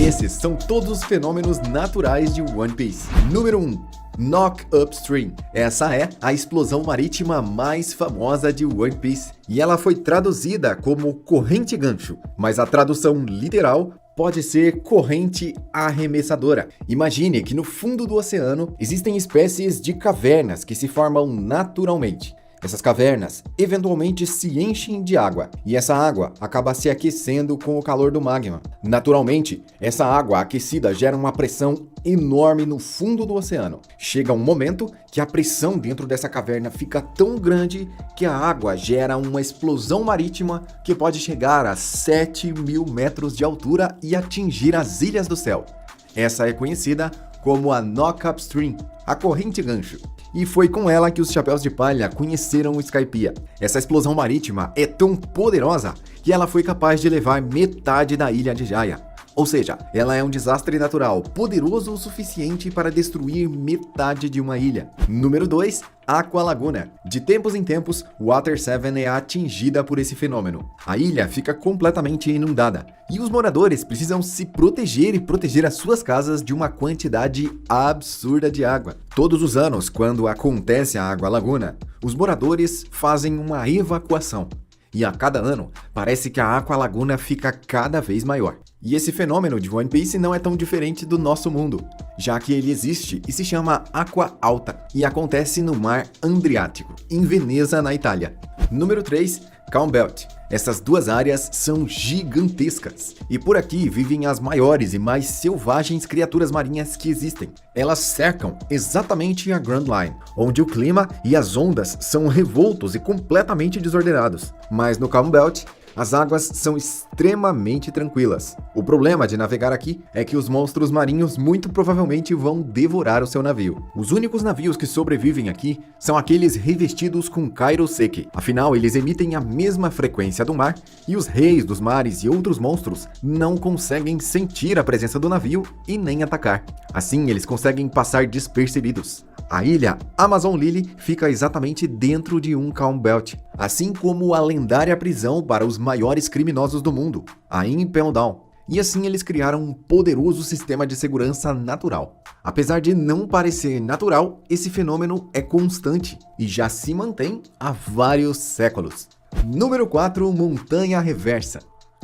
Esses são todos os fenômenos naturais de One Piece. Número 1. Knock Upstream. Essa é a explosão marítima mais famosa de One Piece e ela foi traduzida como corrente gancho, mas a tradução literal pode ser corrente arremessadora. Imagine que no fundo do oceano existem espécies de cavernas que se formam naturalmente. Essas cavernas eventualmente se enchem de água, e essa água acaba se aquecendo com o calor do magma. Naturalmente, essa água aquecida gera uma pressão enorme no fundo do oceano. Chega um momento que a pressão dentro dessa caverna fica tão grande que a água gera uma explosão marítima que pode chegar a 7.000 metros de altura e atingir as ilhas do céu. Essa é conhecida como a Knock Upstream, a corrente gancho. E foi com ela que os Chapéus de Palha conheceram o Skypiea. Essa explosão marítima é tão poderosa que ela foi capaz de levar metade da ilha de Jaya. Ou seja, ela é um desastre natural poderoso o suficiente para destruir metade de uma ilha. Número 2. Aqua Laguna. De tempos em tempos, Water 7 é atingida por esse fenômeno. A ilha fica completamente inundada e os moradores precisam se proteger e proteger as suas casas de uma quantidade absurda de água. Todos os anos, quando acontece a Aqua Laguna, os moradores fazem uma evacuação. E a cada ano, parece que a Aqua Laguna fica cada vez maior. E esse fenômeno de One Piece não é tão diferente do nosso mundo, já que ele existe e se chama Aqua Alta, e acontece no Mar Adriático, em Veneza, na Itália. Número 3. Calm Belt. Essas duas áreas são gigantescas, e por aqui vivem as maiores e mais selvagens criaturas marinhas que existem. Elas cercam exatamente a Grand Line, onde o clima e as ondas são revoltos e completamente desordenados. Mas no Calm Belt, as águas são extremamente tranquilas. O problema de navegar aqui é que os monstros marinhos muito provavelmente vão devorar o seu navio. Os únicos navios que sobrevivem aqui são aqueles revestidos com Kairoseki. Afinal, eles emitem a mesma frequência do mar e os reis dos mares e outros monstros não conseguem sentir a presença do navio e nem atacar. Assim, eles conseguem passar despercebidos. A ilha Amazon Lily fica exatamente dentro de um Calm Belt, assim como a lendária prisão para os maiores criminosos do mundo, a Impel Down. E assim eles criaram um poderoso sistema de segurança natural. Apesar de não parecer natural, esse fenômeno é constante e já se mantém há vários séculos. Número 4. Montanha Reversa.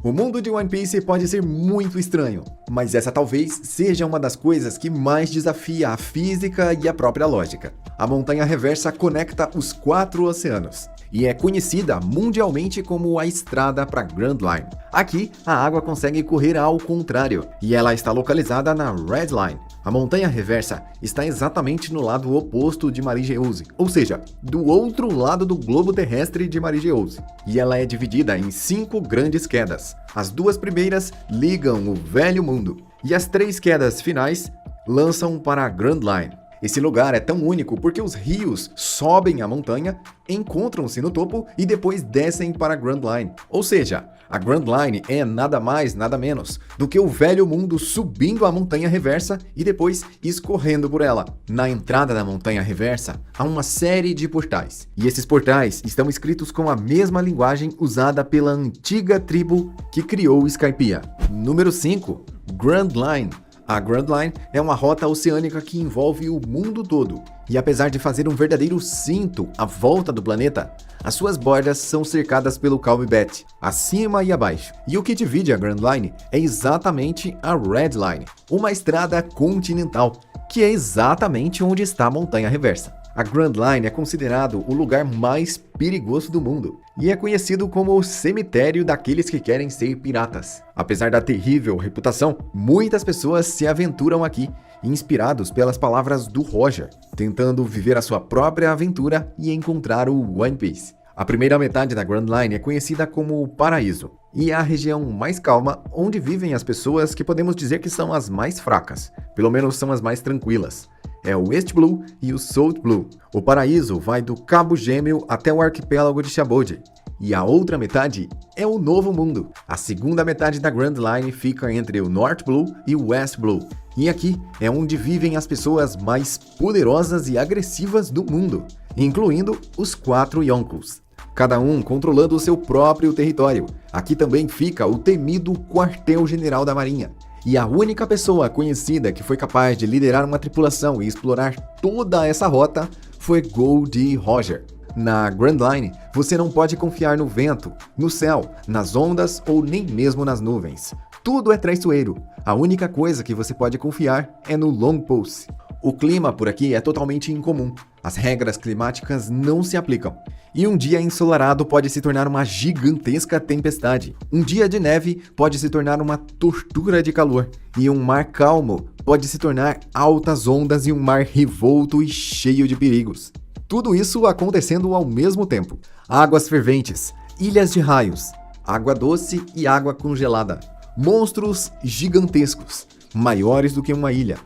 O mundo de One Piece pode ser muito estranho, mas essa talvez seja uma das coisas que mais desafia a física e a própria lógica. A Montanha Reversa conecta os 4 oceanos e é conhecida mundialmente como a estrada para Grand Line. Aqui, a água consegue correr ao contrário e ela está localizada na Red Line. A Montanha Reversa está exatamente no lado oposto de Marigheuse, ou seja, do outro lado do globo terrestre de Marigheuse. E ela é dividida em 5 grandes quedas. As 2 primeiras ligam o Velho Mundo e as 3 quedas finais lançam para a Grand Line. Esse lugar é tão único porque os rios sobem a montanha, encontram-se no topo e depois descem para a Grand Line. Ou seja, a Grand Line é nada mais, nada menos do que o Velho Mundo subindo a Montanha Reversa e depois escorrendo por ela. Na entrada da Montanha Reversa há uma série de portais, e esses portais estão escritos com a mesma linguagem usada pela antiga tribo que criou o Skypiea. Número 5. Grand Line. A Grand Line é uma rota oceânica que envolve o mundo todo, e apesar de fazer um verdadeiro cinto à volta do planeta, as suas bordas são cercadas pelo Calm Belt, acima e abaixo. E o que divide a Grand Line é exatamente a Red Line, uma estrada continental, que é exatamente onde está a Montanha Reversa. A Grand Line é considerado o lugar mais perigoso do mundo e é conhecido como o cemitério daqueles que querem ser piratas. Apesar da terrível reputação, muitas pessoas se aventuram aqui, inspirados pelas palavras do Roger, tentando viver a sua própria aventura e encontrar o One Piece. A primeira metade da Grand Line é conhecida como o Paraíso e é a região mais calma onde vivem as pessoas que podemos dizer que são as mais fracas, pelo menos são as mais tranquilas. É o East Blue e o South Blue. O Paraíso vai do Cabo Gêmeo até o arquipélago de Chabode. E a outra metade é o Novo Mundo. A segunda metade da Grand Line fica entre o North Blue e o West Blue. E aqui é onde vivem as pessoas mais poderosas e agressivas do mundo, incluindo os 4 Yonkos. cada um controlando o seu próprio território. Aqui também fica o temido quartel-general da Marinha. E a única pessoa conhecida que foi capaz de liderar uma tripulação e explorar toda essa rota foi Goldie Roger. Na Grand Line, você não pode confiar no vento, no céu, nas ondas ou nem mesmo nas nuvens. Tudo é traiçoeiro. A única coisa que você pode confiar é no Long Pulse. O clima por aqui é totalmente incomum. As regras climáticas não se aplicam. E um dia ensolarado pode se tornar uma gigantesca tempestade. Um dia de neve pode se tornar uma tortura de calor. E um mar calmo pode se tornar altas ondas e um mar revolto e cheio de perigos. Tudo isso acontecendo ao mesmo tempo. Águas ferventes, ilhas de raios, água doce e água congelada. Monstros gigantescos, maiores do que uma ilha.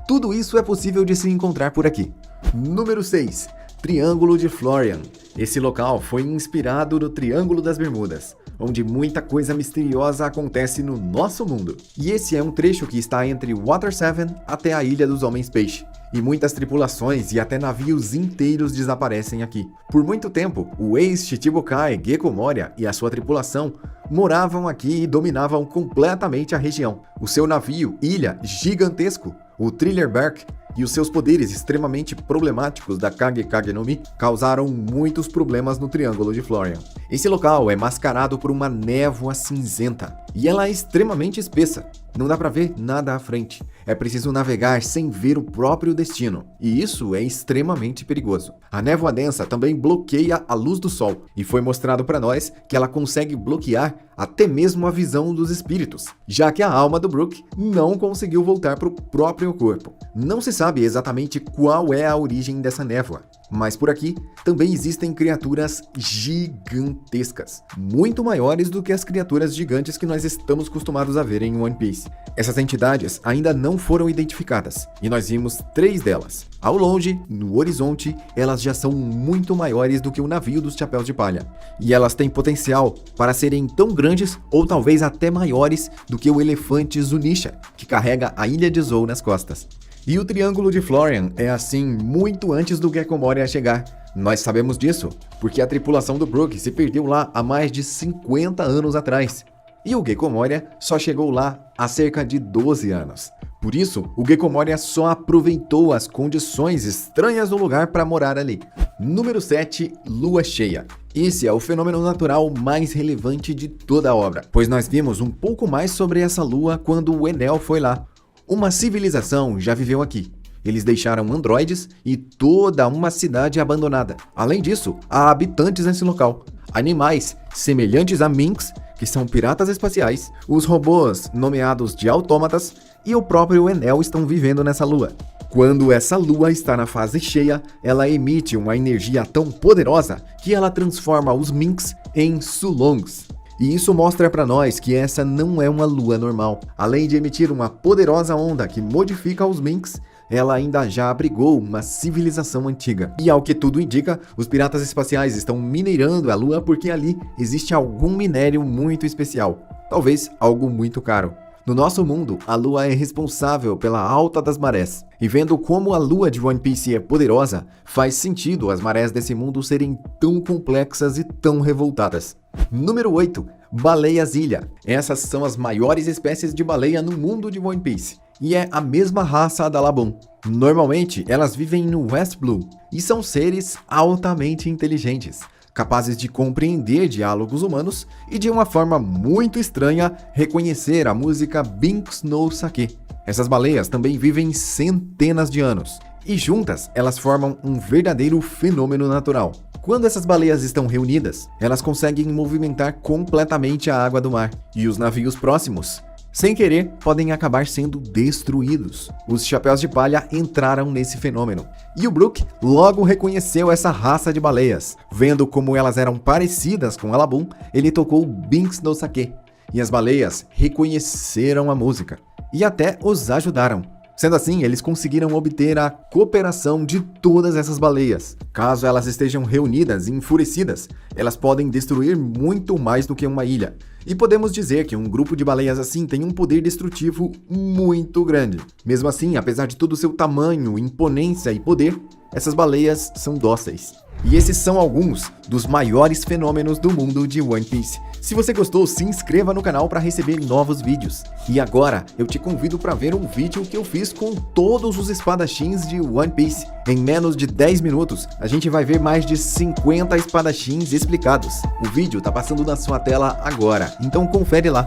Tudo isso é possível de se encontrar por aqui. Número 6. Triângulo de Florian. Esse local foi inspirado no Triângulo das Bermudas, onde muita coisa misteriosa acontece no nosso mundo. E esse é um trecho que está entre Water 7 até a Ilha dos Homens Peixe. E muitas tripulações e até navios inteiros desaparecem aqui. Por muito tempo, o ex-Chichibukai Gecko Moria e a sua tripulação moravam aqui e dominavam completamente a região. O seu navio, ilha gigantesco, o Thriller Bark, e os seus poderes extremamente problemáticos da Kage Kage no Mi causaram muitos problemas no Triângulo de Florian. Esse local é mascarado por uma névoa cinzenta, e ela é extremamente espessa. Não dá para ver nada à frente. É preciso navegar sem ver o próprio destino, e isso é extremamente perigoso. A névoa densa também bloqueia a luz do sol, e foi mostrado para nós que ela consegue bloquear até mesmo a visão dos espíritos, já que a alma do Brook não conseguiu voltar para o próprio corpo. Não se sabe exatamente qual é a origem dessa névoa, mas por aqui também existem criaturas gigantescas, muito maiores do que as criaturas gigantes que nós estamos acostumados a ver em One Piece. Essas entidades ainda não foram identificadas, e nós vimos 3 delas. Ao longe, no horizonte, elas já são muito maiores do que o navio dos Chapéus de Palha, e elas têm potencial para serem tão grandes ou talvez até maiores do que o elefante Zunisha, que carrega a Ilha de Zou nas costas. E o Triângulo de Florian é assim muito antes do Gecko Moria chegar. Nós sabemos disso, porque a tripulação do Brook se perdeu lá há mais de 50 anos atrás. E o Gecko Moria só chegou lá há cerca de 12 anos. Por isso, o Gecko Moria só aproveitou as condições estranhas do lugar para morar ali. Número 7. Lua cheia. Esse é o fenômeno natural mais relevante de toda a obra, pois nós vimos um pouco mais sobre essa lua quando o Enel foi lá. Uma civilização já viveu aqui. Eles deixaram androides e toda uma cidade abandonada. Além disso, há habitantes nesse local. Animais semelhantes a minks, que são piratas espaciais, os robôs nomeados de autômatas e o próprio Enel estão vivendo nessa lua. Quando essa lua está na fase cheia, ela emite uma energia tão poderosa que ela transforma os minks em Sulongs. E isso mostra para nós que essa não é uma lua normal. Além de emitir uma poderosa onda que modifica os minks, ela ainda já abrigou uma civilização antiga. E ao que tudo indica, os piratas espaciais estão minerando a lua porque ali existe algum minério muito especial. Talvez algo muito caro. No nosso mundo, a lua é responsável pela alta das marés. E vendo como a lua de One Piece é poderosa, faz sentido as marés desse mundo serem tão complexas e tão revoltadas. Número 8. Baleias ilha. Essas são as maiores espécies de baleia no mundo de One Piece. E é a mesma raça da Labum. Normalmente, elas vivem no West Blue e são seres altamente inteligentes, capazes de compreender diálogos humanos e de uma forma muito estranha reconhecer a música Binks no Sake. Essas baleias também vivem centenas de anos e juntas elas formam um verdadeiro fenômeno natural. Quando essas baleias estão reunidas, elas conseguem movimentar completamente a água do mar e os navios próximos, sem querer, podem acabar sendo destruídos. Os Chapéus de Palha entraram nesse fenômeno. E o Brook logo reconheceu essa raça de baleias. Vendo como elas eram parecidas com a Labum, ele tocou Binks no Sake. E as baleias reconheceram a música. E até os ajudaram. Sendo assim, eles conseguiram obter a cooperação de todas essas baleias. Caso elas estejam reunidas e enfurecidas, elas podem destruir muito mais do que uma ilha. E podemos dizer que um grupo de baleias assim tem um poder destrutivo muito grande. Mesmo assim, apesar de todo o seu tamanho, imponência e poder, essas baleias são dóceis. E esses são alguns dos maiores fenômenos do mundo de One Piece. Se você gostou, se inscreva no canal para receber novos vídeos. E agora, eu te convido para ver um vídeo que eu fiz com todos os espadachins de One Piece. Em menos de 10 minutos, a gente vai ver mais de 50 espadachins explicados. O vídeo tá passando na sua tela agora, então confere lá.